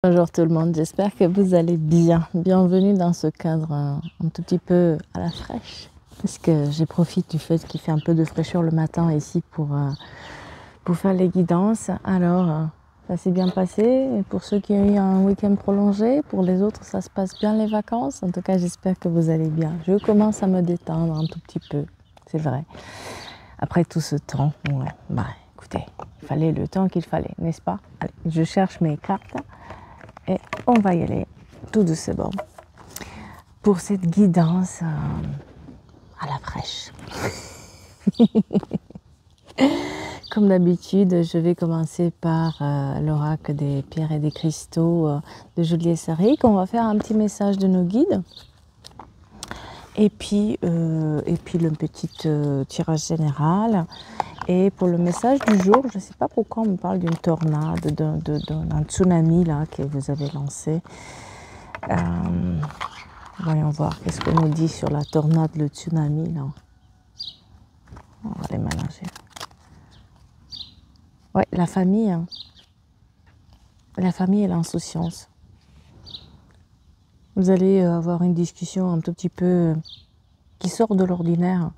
Bonjour tout le monde, j'espère que vous allez bien. Bienvenue dans ce cadre un tout petit peu à la fraîche. Parce que je profite du fait qu'il fait un peu de fraîcheur le matin ici pour faire les guidances. Alors, ça s'est bien passé. Et pour ceux qui ont eu un week-end prolongé, pour les autres, ça se passe bien les vacances. En tout cas, j'espère que vous allez bien. Je commence à me détendre un tout petit peu, c'est vrai. Après tout ce temps, ouais, bah écoutez, il fallait le temps qu'il fallait, n'est-ce pas? Allez, je cherche mes cartes. Et on va y aller tout doucement pour cette guidance à la fraîche. Comme d'habitude, je vais commencer par l'oracle des pierres et des cristaux de Julie Essaric. On va faire un petit message de nos guides. Et puis le petit tirage général. Et pour le message du jour, je ne sais pas pourquoi on me parle d'une tornade, d'un tsunami là que vous avez lancé. Voyons voir qu'est-ce qu'on nous dit sur la tornade, le tsunami là. On va les mélanger. Ouais, la famille. Hein. La famille et l'insouciance. Vous allez avoir une discussion un tout petit peu qui sort de l'ordinaire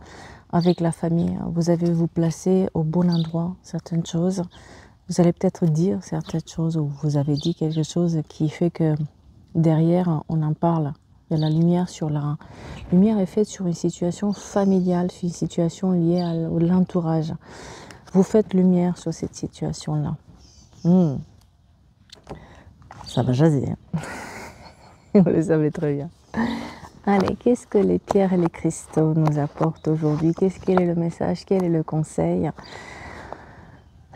avec la famille. Vous allez vous placer au bon endroit, certaines choses. Vous allez peut-être dire certaines choses ou vous avez dit quelque chose qui fait que derrière, on en parle. Il y a la lumière sur la lumière est faite sur une situation familiale, sur une situation liée à l'entourage. Vous faites lumière sur cette situation-là. Ça va jaser. Hein. Vous le savez très bien. Allez, qu'est-ce que les pierres et les cristaux nous apportent aujourd'hui? Quel est le message? Quel est le conseil?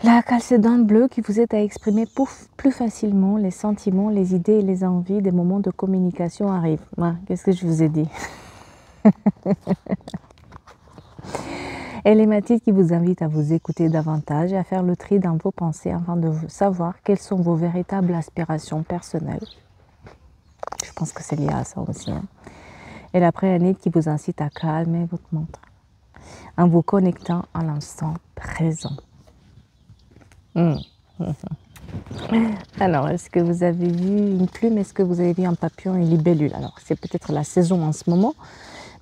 La calcédone bleue qui vous aide à exprimer plus facilement les sentiments, les idées et les envies des moments de communication arrivent. Voilà, qu'est-ce que je vous ai dit? Et l'hématite qui vous invite à vous écouter davantage et à faire le tri dans vos pensées afin de savoir quelles sont vos véritables aspirations personnelles. Je pense que c'est lié à ça aussi. Hein. Et la préanite qui vous incite à calmer votre mental en vous connectant à l'instant présent. Alors, est-ce que vous avez vu une plume? Est-ce que vous avez vu un papillon, une libellule? Alors, c'est peut-être la saison en ce moment,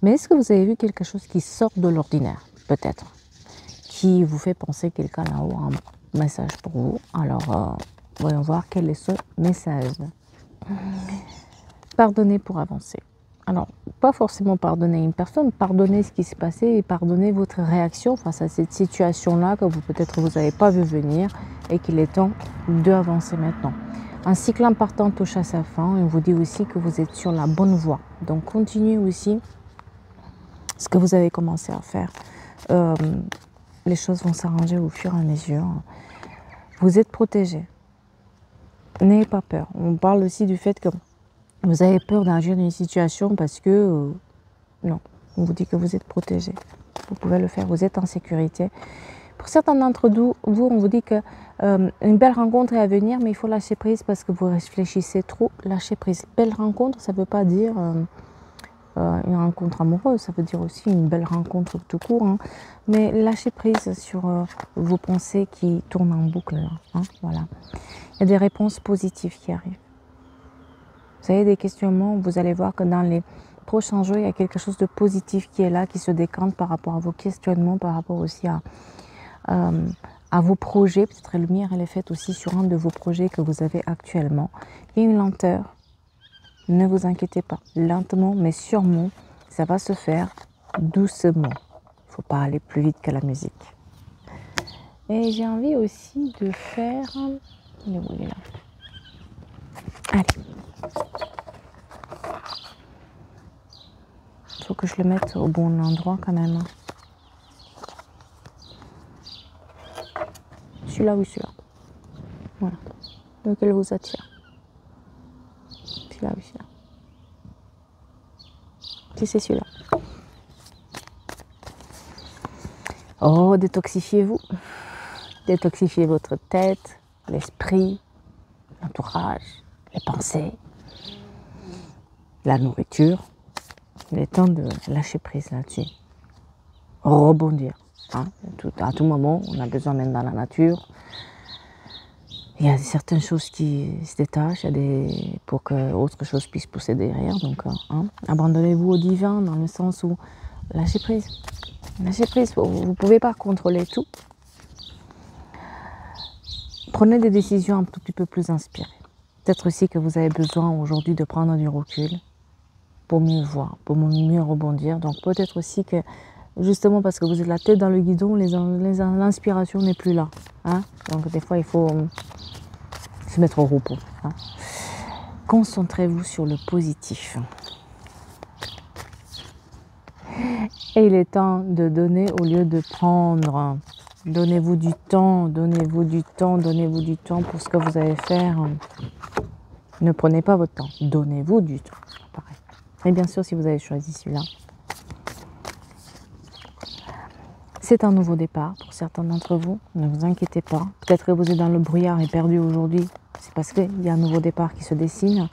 mais est-ce que vous avez vu quelque chose qui sort de l'ordinaire? Peut-être. Qui vous fait penser quelqu'un là-haut a un message pour vous. Alors, voyons voir quel est ce message. Pardonnez pour avancer. Alors, pas forcément pardonner une personne, pardonner ce qui s'est passé et pardonner votre réaction face à cette situation-là que peut-être vous n'avez pas vu venir et qu'il est temps d'avancer maintenant. Un cycle impartant touche à sa fin et on vous dit aussi que vous êtes sur la bonne voie. Donc, continuez aussi ce que vous avez commencé à faire. Les choses vont s'arranger au fur et à mesure. Vous êtes protégé. N'ayez pas peur. On parle aussi du fait que vous avez peur d'agir dans une situation parce que, non, on vous dit que vous êtes protégé. Vous pouvez le faire, vous êtes en sécurité. Pour certains d'entre vous, on vous dit que une belle rencontre est à venir, mais il faut lâcher prise parce que vous réfléchissez trop. Lâcher prise. Belle rencontre, ça ne veut pas dire une rencontre amoureuse, ça veut dire aussi une belle rencontre tout court. Hein. Mais lâchez prise sur vos pensées qui tournent en boucle. Là, hein, voilà. Il y a des réponses positives qui arrivent. Vous avez des questionnements, vous allez voir que dans les prochains jours, il y a quelque chose de positif qui est là, qui se décante par rapport à vos questionnements, par rapport aussi à vos projets. Peut-être la lumière, elle est faite aussi sur un de vos projets que vous avez actuellement. Il y a une lenteur. Ne vous inquiétez pas, lentement mais sûrement, ça va se faire doucement. Il ne faut pas aller plus vite que la musique. Et j'ai envie aussi de faire... Il est où, il est là. Allez. Il faut que je le mette au bon endroit quand même. Celui-là ou celui-là. Voilà. Lequel vous attire. Celui-là ou celui-là. Si c'est celui-là. Oh, détoxifiez-vous. Détoxifiez votre tête, l'esprit, l'entourage, les pensées, la nourriture. Il est temps de lâcher prise là-dessus. Rebondir. Hein. À tout moment, on a besoin même dans la nature Il y a certaines choses qui se détachent pour que autre chose puisse pousser derrière. Donc, hein, abandonnez-vous au divin dans le sens où lâchez prise. Lâchez prise, vous ne pouvez pas contrôler tout. Prenez des décisions un tout petit peu plus inspirées. Peut-être aussi que vous avez besoin aujourd'hui de prendre du recul pour mieux voir, pour mieux rebondir. Donc peut-être aussi que, justement parce que vous êtes la tête dans le guidon, l'inspiration n'est plus là. Hein. Donc des fois, il faut se mettre au repos. Hein. Concentrez-vous sur le positif. Et il est temps de donner au lieu de prendre. Donnez-vous du temps, donnez-vous du temps, donnez-vous du temps pour ce que vous allez faire. Ne prenez pas votre temps, donnez-vous du temps. Pareil. Et bien sûr, si vous avez choisi celui-là, c'est un nouveau départ pour certains d'entre vous. Ne vous inquiétez pas. Peut-être que vous êtes dans le brouillard et perdu aujourd'hui. C'est parce qu'il y a un nouveau départ qui se dessine.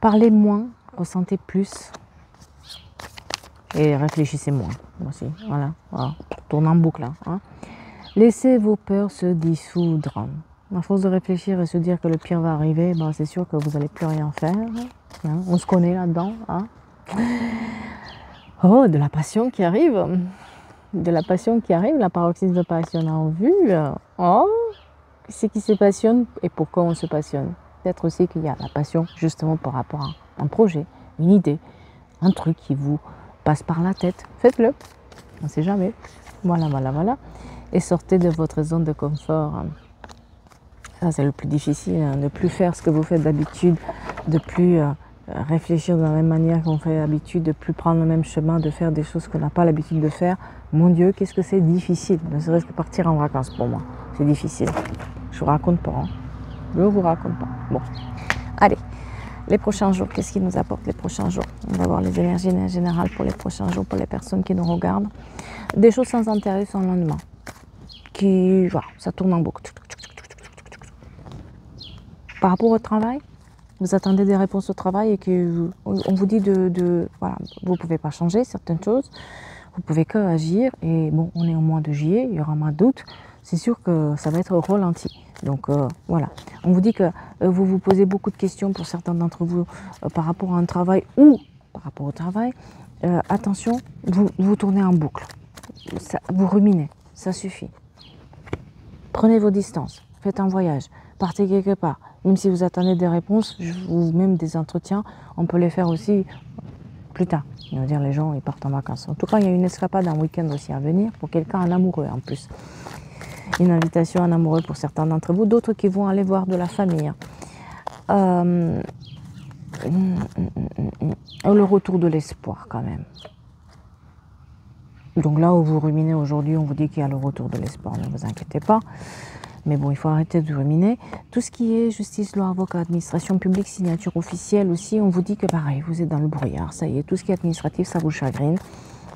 Parlez moins, ressentez plus. Et réfléchissez moins aussi. Voilà. Tourne en boucle. Hein. Laissez vos peurs se dissoudre. À force de réfléchir et se dire que le pire va arriver, ben c'est sûr que vous n'allez plus rien faire. Hein. On se connaît là-dedans. Hein. Oh, de la passion qui arrive. De la passion qui arrive, la paroxysme de passion en vue. Oh, c'est qui se passionne et pourquoi on se passionne. Peut-être aussi qu'il y a la passion justement par rapport à un projet, une idée, un truc qui vous passe par la tête. Faites-le. On ne sait jamais. Voilà. Et sortez de votre zone de confort. Ça, c'est le plus difficile, hein, de ne plus faire ce que vous faites d'habitude, de plus réfléchir de la même manière qu'on fait d'habitude, de ne plus prendre le même chemin, de faire des choses qu'on n'a pas l'habitude de faire. Mon Dieu, qu'est-ce que c'est difficile, ne serait-ce que partir en vacances pour moi. C'est difficile. Je vous raconte pas. Hein. Je vous raconte pas. Bon, allez. Les prochains jours, qu'est-ce qui nous apporte les prochains jours? On va voir les énergies générales pour les prochains jours, pour les personnes qui nous regardent. Des choses sans intérêt, sans lendemain. Qui, voilà, ça tourne en boucle. Par rapport au travail, vous attendez des réponses au travail et qu'on vous dit voilà, vous ne pouvez pas changer certaines choses, vous ne pouvez que agir. Et bon, on est au mois de juillet, il y aura un mois d'août, c'est sûr que ça va être ralenti. Donc voilà, on vous dit que vous vous posez beaucoup de questions pour certains d'entre vous par rapport à un travail ou par rapport au travail. Attention, vous tournez en boucle, vous ruminez, ça suffit. Prenez vos distances, faites un voyage, partez quelque part. Même si vous attendez des réponses ou même des entretiens, on peut les faire aussi plus tard. On va dire les gens ils partent en vacances. En tout cas, il y a une escapade, un week-end aussi à venir pour quelqu'un, un amoureux en plus. Une invitation à un amoureux pour certains d'entre vous, d'autres qui vont aller voir de la famille. Le retour de l'espoir quand même. Donc là où vous ruminez aujourd'hui, on vous dit qu'il y a le retour de l'espoir, ne vous inquiétez pas. Mais bon, il faut arrêter de ruminer. Tout ce qui est justice, loi, avocat, administration publique, signature officielle aussi, on vous dit que pareil, vous êtes dans le brouillard. Ça y est, tout ce qui est administratif, ça vous chagrine.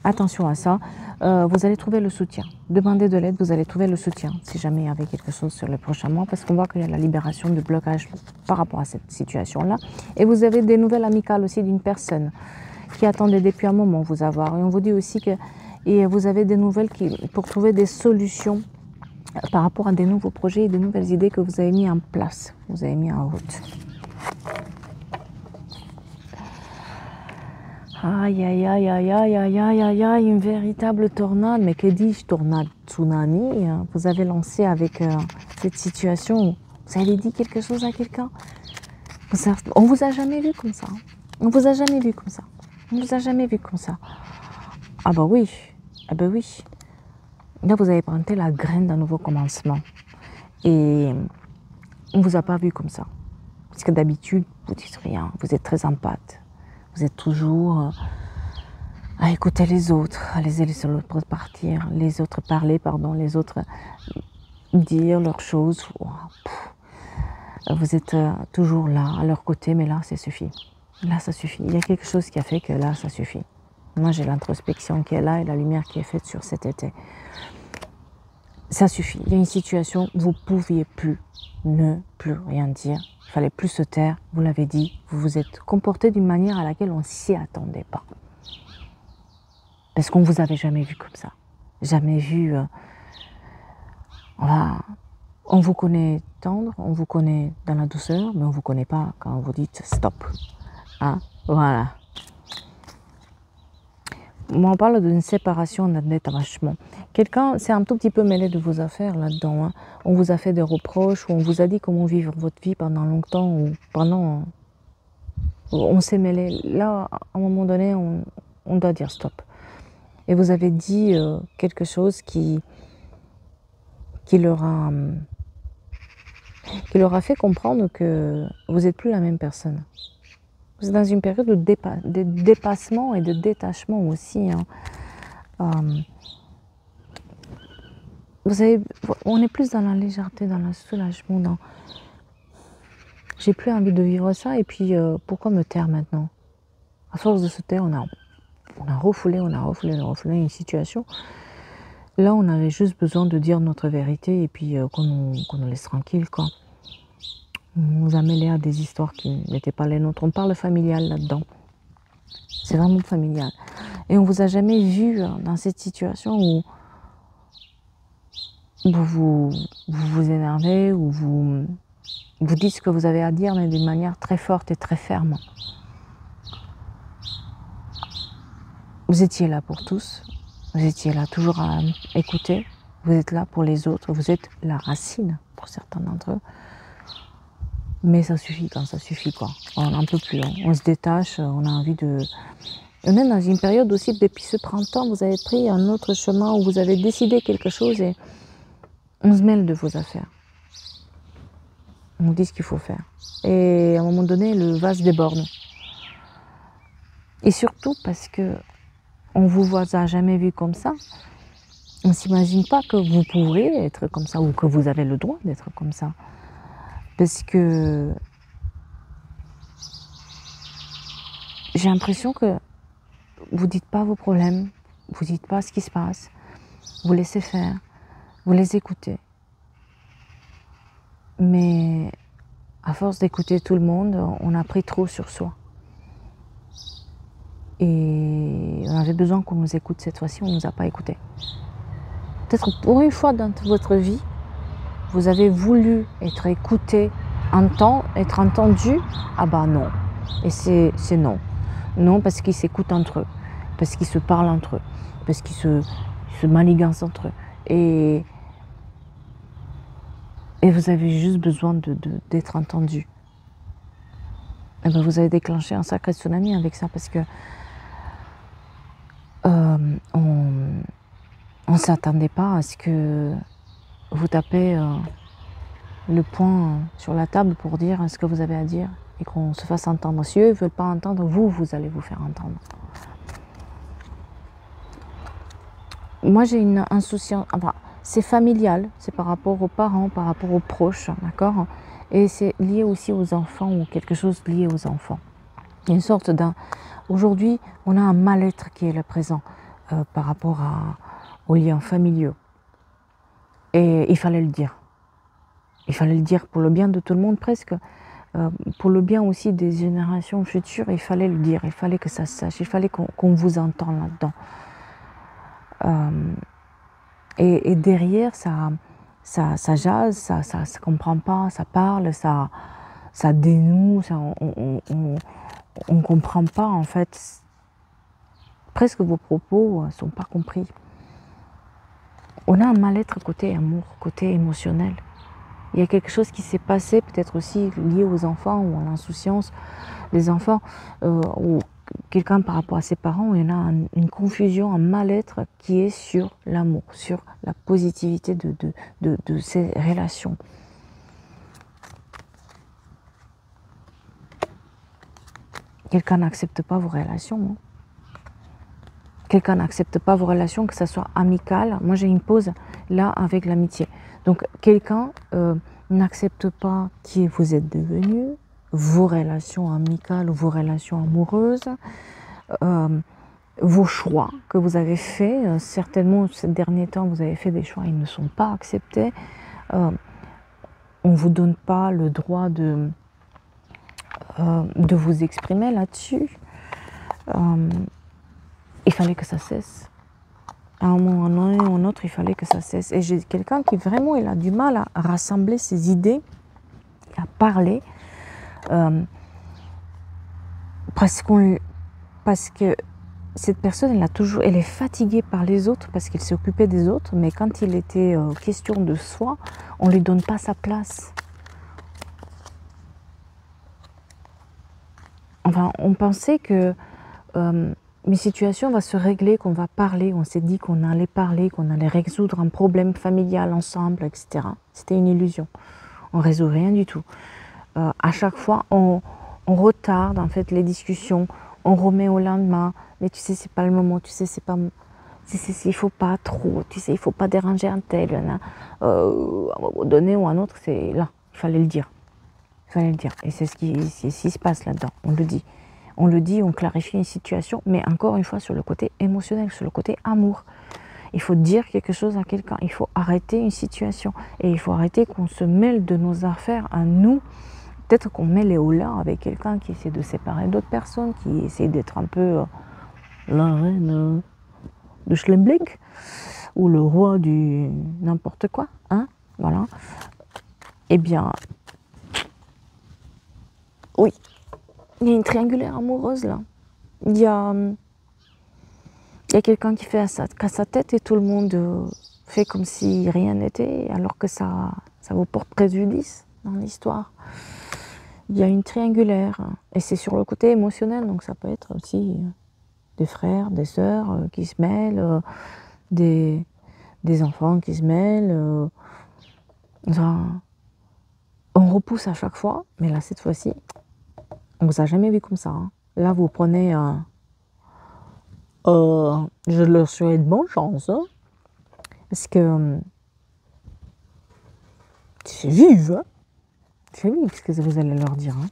Attention à ça. Vous allez trouver le soutien. Demandez de l'aide, vous allez trouver le soutien. Si jamais il y avait quelque chose sur les prochains mois, parce qu'on voit qu'il y a la libération de blocage par rapport à cette situation-là. Et vous avez des nouvelles amicales aussi d'une personne qui attendait depuis un moment vous avoir. Et on vous dit aussi que vous avez des nouvelles pour trouver des solutions par rapport à des nouveaux projets et des nouvelles idées que vous avez mis en place, vous avez mis en route. Aïe, aïe, aïe, aïe, aïe, aïe, aïe, aïe, aïe, une véritable tornade. Mais que dis-je, tornade, tsunami, vous avez lancé avec cette situation. Vous avez dit quelque chose à quelqu'un. On vous a jamais vu comme ça. On vous a jamais vu comme ça. On vous a jamais vu comme ça. Ah bah oui, ah bah oui. Là, vous avez planté la graine d'un nouveau commencement. Et on ne vous a pas vu comme ça. Parce que d'habitude, vous dites rien. Vous êtes très empathe. Vous êtes toujours à écouter les autres, à les laisser l'autre partir, les autres parler, pardon, les autres dire leurs choses. Vous êtes toujours là, à leur côté, mais là, ça suffit. Là, ça suffit. Il y a quelque chose qui a fait que là, ça suffit. Moi, j'ai l'introspection qui est là et la lumière qui est faite sur cet été. Ça suffit. Il y a une situation, vous ne pouviez ne plus rien dire. Il ne fallait plus se taire. Vous l'avez dit, vous vous êtes comporté d'une manière à laquelle on ne s'y attendait pas. Parce qu'on ne vous avait jamais vu comme ça. Jamais vu On vous connaît tendre, on vous connaît dans la douceur, mais on ne vous connaît pas quand vous dites stop. Hein? Voilà. Moi, on parle d'une séparation, d'un détachement. Quelqu'un s'est un tout petit peu mêlé de vos affaires là-dedans. Hein. On vous a fait des reproches, ou on vous a dit comment vivre votre vie pendant longtemps, ou pendant... On s'est mêlé. Là, à un moment donné, on doit dire stop. Et vous avez dit quelque chose qui leur a fait comprendre que vous n'êtes plus la même personne. Vous êtes dans une période de dépassement et de détachement aussi. Hein. Vous savez, on est plus dans la légèreté, dans le soulagement. Dans... J'ai plus envie de vivre ça et puis pourquoi me taire maintenant? À force de se taire, on a refoulé une situation. Là, on avait juste besoin de dire notre vérité et puis qu'on nous laisse tranquille, quoi. On nous a mêlé à des histoires qui n'étaient pas les nôtres. On parle familial là-dedans. C'est vraiment familial. Et on vous a jamais vu dans cette situation où vous vous énervez, ou vous dites ce que vous avez à dire, mais d'une manière très forte et très ferme. Vous étiez là pour tous. Vous étiez là toujours à écouter. Vous êtes là pour les autres. Vous êtes la racine pour certains d'entre eux. Mais ça suffit quand ça suffit, quoi. On n'en peut plus. Hein. On se détache, on a envie de... On est dans une période aussi, depuis ce printemps, vous avez pris un autre chemin où vous avez décidé quelque chose et on se mêle de vos affaires. On nous dit ce qu'il faut faire. Et à un moment donné, le vase déborde. Et surtout parce que on vous a jamais vu comme ça. On ne s'imagine pas que vous pourriez être comme ça ou que vous avez le droit d'être comme ça. Parce que j'ai l'impression que vous dites pas vos problèmes, vous dites pas ce qui se passe, vous laissez faire, vous les écoutez. Mais à force d'écouter tout le monde, on a pris trop sur soi. Et on avait besoin qu'on nous écoute cette fois-ci, on ne nous a pas écoutés. Peut-être pour une fois dans votre vie, vous avez voulu être écouté, être entendu. Ah bah non. Et c'est non. Non, parce qu'ils s'écoutent entre eux, parce qu'ils se parlent entre eux, parce qu'ils se manigancent entre eux. Et vous avez juste besoin d'être entendu. Et ben vous avez déclenché un sacré tsunami avec ça, parce que on ne s'attendait pas à ce que vous tapez le poing sur la table pour dire ce que vous avez à dire et qu'on se fasse entendre. Si eux ne veulent pas entendre, vous allez vous faire entendre. Moi, j'ai une insouciance, enfin, c'est familial, c'est par rapport aux parents, par rapport aux proches, d'accord? Et c'est lié aussi aux enfants ou quelque chose lié aux enfants. Il y a une sorte d'un... Aujourd'hui, on a un mal-être qui est le présent par rapport aux liens familiaux. Et il fallait le dire. Il fallait le dire pour le bien de tout le monde presque. Pour le bien aussi des générations futures, il fallait le dire. Il fallait que ça se sache. Il fallait qu'on vous entende là-dedans. Et derrière, ça jase, ça comprend pas, ça parle, ça dénoue, on ne comprend pas en fait. Presque vos propos ne sont pas compris. On a un mal-être côté amour, côté émotionnel. Il y a quelque chose qui s'est passé, peut-être aussi lié aux enfants ou à l'insouciance des enfants, ou quelqu'un par rapport à ses parents. Il y en a une confusion, un mal-être qui est sur l'amour, sur la positivité de ces relations. Quelqu'un n'accepte pas vos relations. Hein. Quelqu'un n'accepte pas vos relations, que ce soit amical. Moi, j'ai une pause là avec l'amitié. Donc, quelqu'un n'accepte pas qui vous êtes devenu, vos relations amicales ou vos relations amoureuses, vos choix que vous avez faits. Certainement, ces derniers temps, vous avez fait des choix, ils ne sont pas acceptés. On ne vous donne pas le droit de vous exprimer là-dessus. Il fallait que ça cesse. À un moment donné ou un autre, il fallait que ça cesse. Et j'ai quelqu'un qui vraiment, il a du mal à rassembler ses idées, à parler, parce que cette personne, elle est fatiguée par les autres parce qu'il s'est occupé des autres, mais quand il était question de soi, on ne lui donne pas sa place. Enfin, on pensait que une situation va se régler, qu'on va parler, on s'est dit qu'on allait parler, qu'on allait résoudre un problème familial ensemble, etc. C'était une illusion. On ne résout rien du tout. À chaque fois, on retarde en fait les discussions, on remet au lendemain, mais tu sais, c'est pas le moment, tu sais, c'est pas... il faut pas trop, tu sais, il faut pas déranger un tel. À un moment donné ou à un autre, c'est là, il fallait le dire. Il fallait le dire. Et c'est ce qui se passe là-dedans, on le dit. On le dit, on clarifie une situation, mais encore une fois sur le côté émotionnel, sur le côté amour. Il faut dire quelque chose à quelqu'un, il faut arrêter une situation. Et il faut arrêter qu'on se mêle de nos affaires à nous. Peut-être qu'on met les hauts-là avec quelqu'un qui essaie de séparer d'autres personnes, qui essaie d'être un peu la reine de Schlemblick, ou le roi du n'importe quoi, hein, voilà. Eh bien, oui, il y a une triangulaire amoureuse là. Il y a quelqu'un qui fait à sa tête et tout le monde fait comme si rien n'était, alors que ça vous porte préjudice dans l'histoire. Il y a une triangulaire, et c'est sur le côté émotionnel, donc ça peut être aussi des frères, des sœurs qui se mêlent, des enfants qui se mêlent. Enfin, on repousse à chaque fois, mais là, cette fois-ci, on vous a jamais vu comme ça. Hein. Là, vous prenez... je leur souhaite bonne chance, hein, parce que c'est vive, hein. C'est vive ce que vous allez leur dire. Hein.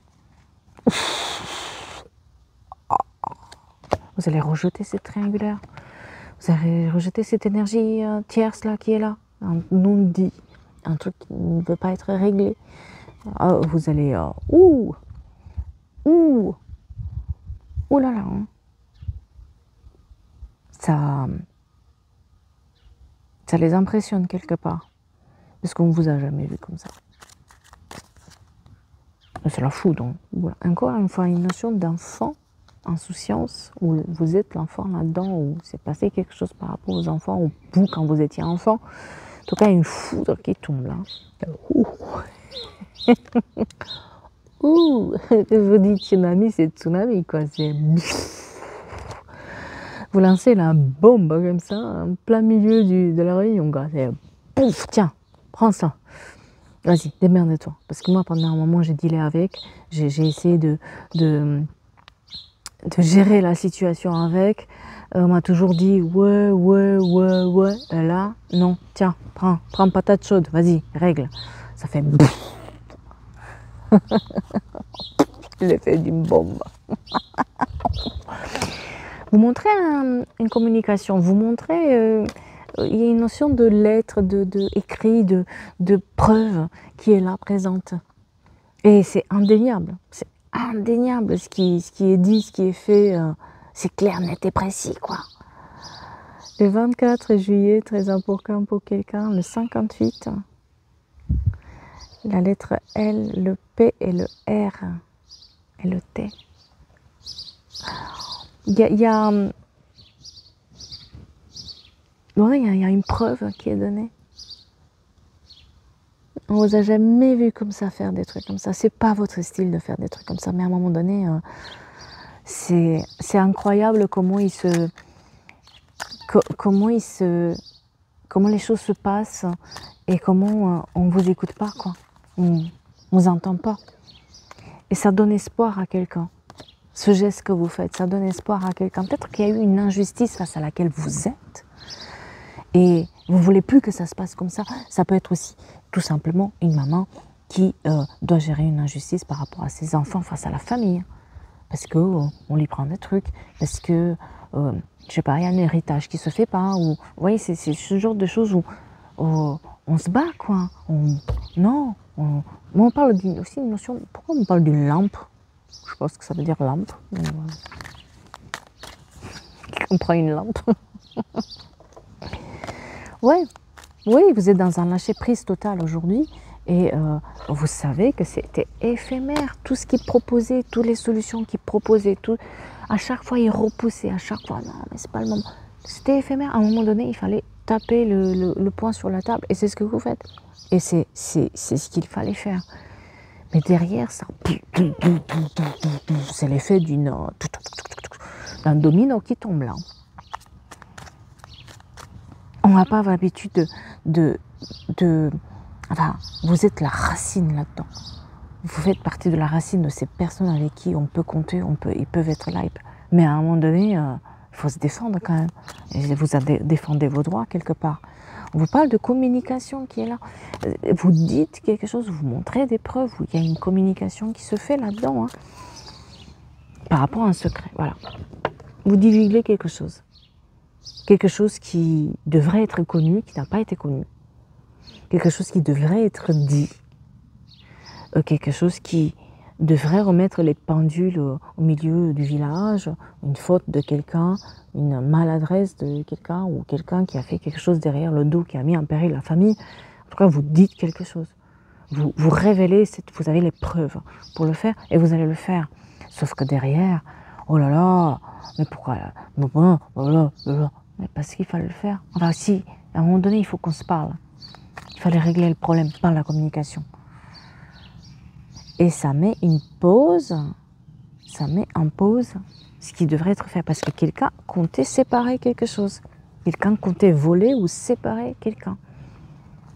Vous allez rejeter cette triangulaire. Vous allez rejeter cette énergie tierce là qui est là. Un non-dit. Un truc qui ne veut pas être réglé. Vous allez... ouh là là. Hein. Ça les impressionne quelque part. Parce qu'on ne vous a jamais vu comme ça. C'est la fout donc. Voilà. Encore une fois, une notion d'enfant, insouciance, où vous êtes l'enfant là-dedans, où c'est passé quelque chose par rapport aux enfants, ou vous quand vous étiez enfant. En tout cas, une foudre qui tombe là. Ouh. Ouh. Je vous dis tsunami, c'est tsunami quoi. C'est... Vous lancez la bombe comme ça, en plein milieu de la réunion. C'est pouf, tiens, prends ça. Vas-y, démerde-toi. Parce que moi, pendant un moment, j'ai dealé avec. J'ai essayé de gérer la situation avec. On m'a toujours dit ouais. Et là, non, tiens, prends patate chaude, vas-y, règle. Ça fait l'effet d'une bombe. Vous montrez une communication, vous montrez, il y a une notion de lettre, de écrit, de preuve qui est là présente. Et c'est indéniable ce qui est dit, ce qui est fait, c'est clair, net et précis, quoi. Le 24 juillet, très important pour quelqu'un, le 58, la lettre L, le P et le R et le T. Il y a une preuve qui est donnée. On vous a jamais vu comme ça faire des trucs comme ça. C'est pas votre style de faire des trucs comme ça, mais à un moment donné, c'est incroyable comment les choses se passent et comment on vous écoute pas, quoi. On vous entend pas. Et ça donne espoir à quelqu'un. Ce geste que vous faites, ça donne espoir à quelqu'un. Peut-être qu'il y a eu une injustice face à laquelle vous êtes et vous ne voulez plus que ça se passe comme ça. Ça peut être aussi tout simplement une maman qui doit gérer une injustice par rapport à ses enfants face à la famille. Parce qu'on lui prend des trucs, parce que, je sais pas, il y a un héritage qui se fait pas. Ou, vous voyez, c'est ce genre de choses où on se bat, quoi. On parle aussi d'une notion... Pourquoi on parle d'une lampe? Je pense que ça veut dire lampe. On prend une lampe. Ouais, oui, vous êtes dans un lâcher-prise total aujourd'hui et vous savez que c'était éphémère. Tout ce qu'il proposait, toutes les solutions qu'il proposait, tout, à chaque fois il repoussait, à chaque fois, non, mais c'est pas le moment. C'était éphémère. À un moment donné, il fallait taper le poing sur la table et c'est ce que vous faites. Et c'est ce qu'il fallait faire. Mais derrière, ça, c'est l'effet d'un domino qui tombe là. On n'a pas l'habitude enfin, vous êtes la racine là-dedans. Vous faites partie de la racine de ces personnes avec qui on peut compter, ils peuvent être là. Mais à un moment donné, il faut se défendre quand même. Et vous défendez vos droits quelque part. On vous parle de communication qui est là. Vous dites quelque chose, vous montrez des preuves, il y a une communication qui se fait là-dedans. Hein, par rapport à un secret, voilà. Vous divulguez quelque chose. Quelque chose qui devrait être connu, qui n'a pas été connu. Quelque chose qui devrait être dit. Quelque chose qui devrait remettre les pendules au milieu du village, une faute de quelqu'un, une maladresse de quelqu'un ou quelqu'un qui a fait quelque chose derrière le dos, qui a mis en péril la famille. En tout cas, vous dites quelque chose. Vous révélez, vous avez les preuves pour le faire et vous allez le faire. Sauf que derrière, oh là là, mais pourquoi là, mais parce qu'il fallait le faire. Enfin si, à un moment donné, il faut qu'on se parle. Il fallait régler le problème par la communication. Et ça met une pause, ça met en pause ce qui devrait être fait. Parce que quelqu'un comptait séparer quelque chose. Quelqu'un comptait voler ou séparer quelqu'un.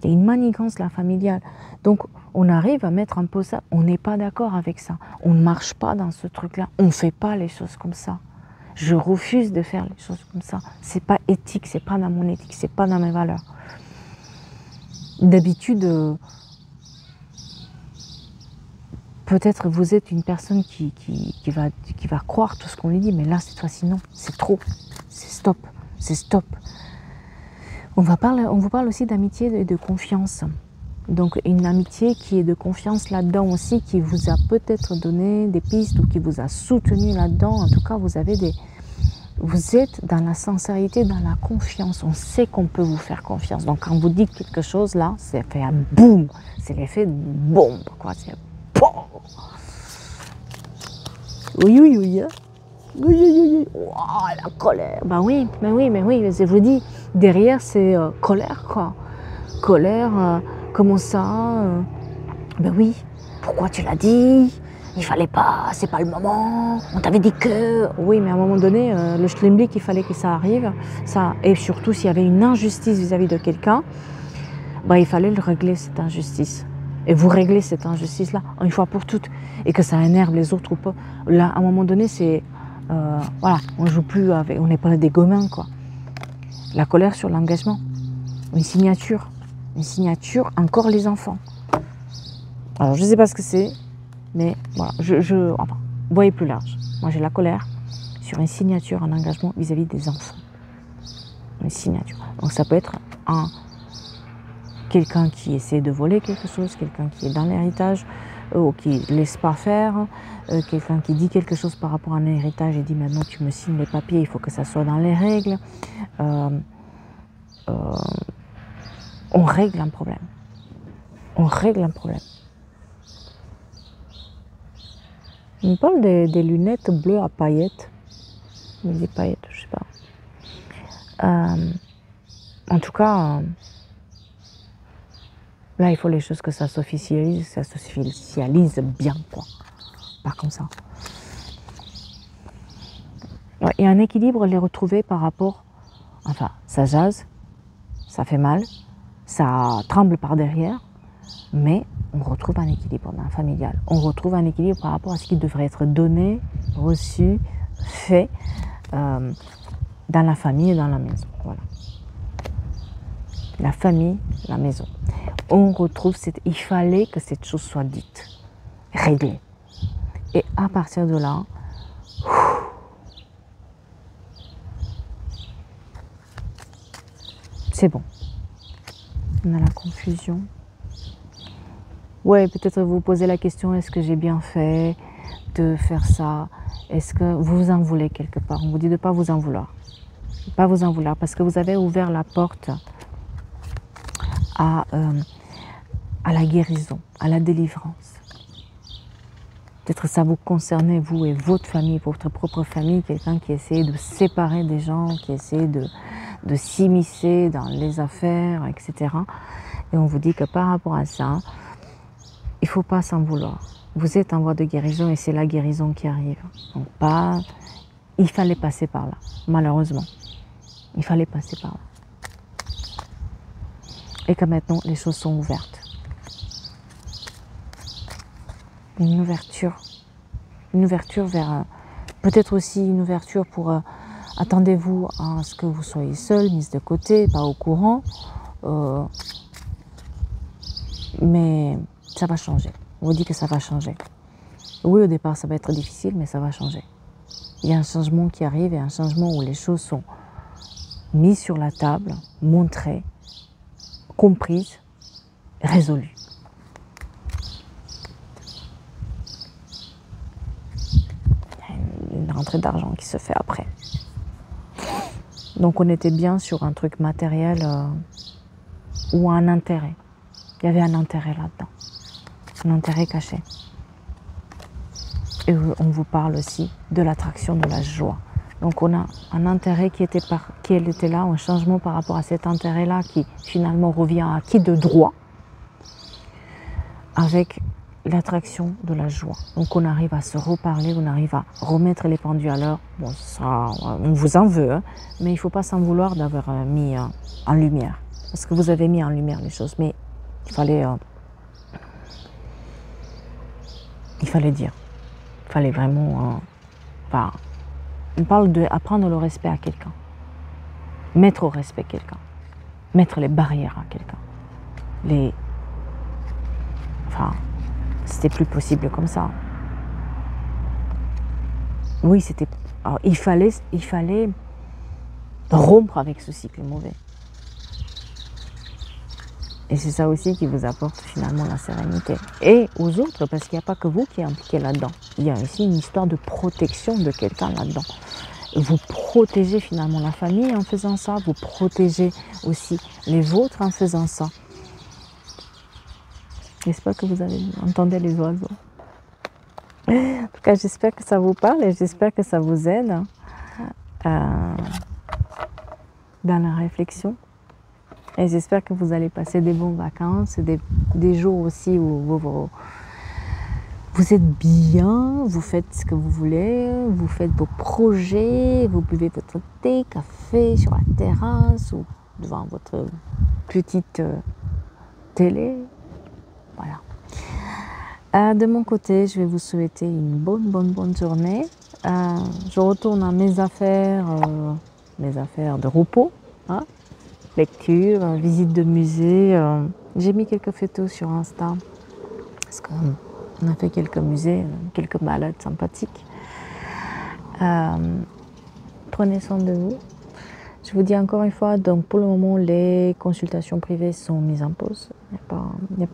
Il y a une manigance là familiale. Donc on arrive à mettre en pause ça. On n'est pas d'accord avec ça. On ne marche pas dans ce truc-là. On ne fait pas les choses comme ça. Je refuse de faire les choses comme ça. C'est pas éthique, c'est pas dans mon éthique, c'est pas dans mes valeurs. D'habitude, peut-être vous êtes une personne qui va croire tout ce qu'on lui dit, mais là, cette fois-ci, non, c'est trop, c'est stop, c'est stop. On vous parle aussi d'amitié et de confiance. Donc, une amitié qui est de confiance là-dedans aussi, qui vous a peut-être donné des pistes ou qui vous a soutenu là-dedans. En tout cas, vous êtes dans la sincérité, dans la confiance. On sait qu'on peut vous faire confiance. Donc, quand vous dites quelque chose, là, c'est fait un boum. C'est l'effet de bombe, quoi. C'est boum. Oui, oui, oui. Hein. Oui, oui, oui. Oh, la colère. Ben oui, mais oui, mais oui. Je vous dis, derrière, c'est colère, quoi. Colère, comment ça ben oui, pourquoi tu l'as dit? Il fallait pas, c'est pas le moment, on t'avait dit que... Oui, mais à un moment donné, le schlimblick, il fallait que ça arrive. Ça, et surtout, s'il y avait une injustice vis-à-vis de quelqu'un, bah, il fallait le régler, cette injustice. Et vous réglez cette injustice-là, une fois pour toutes. Et que ça énerve les autres ou pas. Là, à un moment donné, c'est... voilà, on joue plus avec... On n'est pas des gomins, quoi. La colère sur l'engagement. Une signature, encore les enfants. Alors, je ne sais pas ce que c'est, mais voilà, enfin, voyez plus large. Moi, j'ai la colère sur une signature, un engagement vis-à-vis des enfants. Une signature. Donc, ça peut être quelqu'un qui essaie de voler quelque chose, quelqu'un qui est dans l'héritage, ou qui ne laisse pas faire, quelqu'un qui dit quelque chose par rapport à un héritage et dit maintenant tu me signes les papiers, il faut que ça soit dans les règles. On règle un problème. On règle un problème. On me parle des lunettes bleues à paillettes. Des paillettes, je sais pas. En tout cas, là, il faut les choses que ça s'officialise bien, quoi. Pas comme ça. Ouais, il y a un équilibre à les retrouver par rapport... Enfin, ça jase, ça fait mal, ça tremble par derrière, mais on retrouve un équilibre dans la familiale. On retrouve un équilibre par rapport à ce qui devrait être donné, reçu, fait dans la famille et dans la maison. Voilà. La famille, la maison. On retrouve il fallait que cette chose soit dite, réglée. Et à partir de là, c'est bon. On a la confusion. Ouais, peut-être vous vous posez la question, est-ce que j'ai bien fait de faire ça? Est-ce que vous vous en voulez quelque part? On vous dit de ne pas vous en vouloir. De ne pas vous en vouloir parce que vous avez ouvert la porte à la guérison, à la délivrance. Peut-être ça vous concernait, vous et votre famille, votre propre famille, quelqu'un qui essayait de séparer des gens, qui essayait de s'immiscer dans les affaires, etc. Et on vous dit que par rapport à ça, il ne faut pas s'en vouloir. Vous êtes en voie de guérison et c'est la guérison qui arrive. Donc il fallait passer par là, malheureusement. Il fallait passer par là. Et que maintenant, les choses sont ouvertes. Une ouverture vers, peut-être aussi une ouverture pour, attendez-vous à ce que vous soyez seul, mise de côté, pas au courant, mais ça va changer. On vous dit que ça va changer. Oui, au départ, ça va être difficile, mais ça va changer. Il y a un changement qui arrive et un changement où les choses sont mises sur la table, montrées, comprises, résolues. Une rentrée d'argent qui se fait après. Donc on était bien sur un truc matériel ou un intérêt. Il y avait un intérêt là-dedans, un intérêt caché. Et on vous parle aussi de l'attraction de la joie. Donc on a un intérêt qui était là, un changement par rapport à cet intérêt-là qui finalement revient à qui de droit, avec l'attraction de la joie. Donc on arrive à se reparler, on arrive à remettre les pendules à l'heure. Bon, ça, on vous en veut, hein, mais il ne faut pas s'en vouloir d'avoir mis en lumière. Parce que vous avez mis en lumière les choses, mais il fallait dire. Il fallait vraiment... on parle d'apprendre le respect à quelqu'un. Mettre au respect quelqu'un. Mettre les barrières à quelqu'un. C'était plus possible comme ça. Oui, c'était... Alors, il fallait rompre avec ce cycle mauvais. Et c'est ça aussi qui vous apporte finalement la sérénité. Et aux autres, parce qu'il n'y a pas que vous qui êtes impliqué là-dedans. Il y a aussi une histoire de protection de quelqu'un là-dedans. Et vous protégez finalement la famille en faisant ça. Vous protégez aussi les vôtres en faisant ça. J'espère que vous entendez les oiseaux. En tout cas, j'espère que ça vous parle et j'espère que ça vous aide dans la réflexion. Et j'espère que vous allez passer des bonnes vacances, des jours aussi où vous êtes bien, vous faites ce que vous voulez, vous faites vos projets, vous buvez votre thé, café sur la terrasse ou devant votre petite télé. Voilà. De mon côté, je vais vous souhaiter une bonne journée. Je retourne à mes affaires de repos. Hein, lecture, visite de musée. J'ai mis quelques photos sur Insta parce qu'on a fait quelques musées, quelques balades sympathiques. Prenez soin de vous. Je vous dis encore une fois, donc pour le moment, les consultations privées sont mises en pause. Il n'y a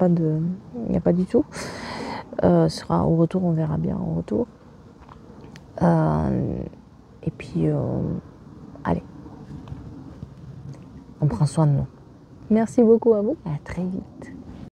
pas du tout. Sera au retour, on verra bien au retour. Et puis, allez, on prend soin de nous. Merci beaucoup à vous. À très vite.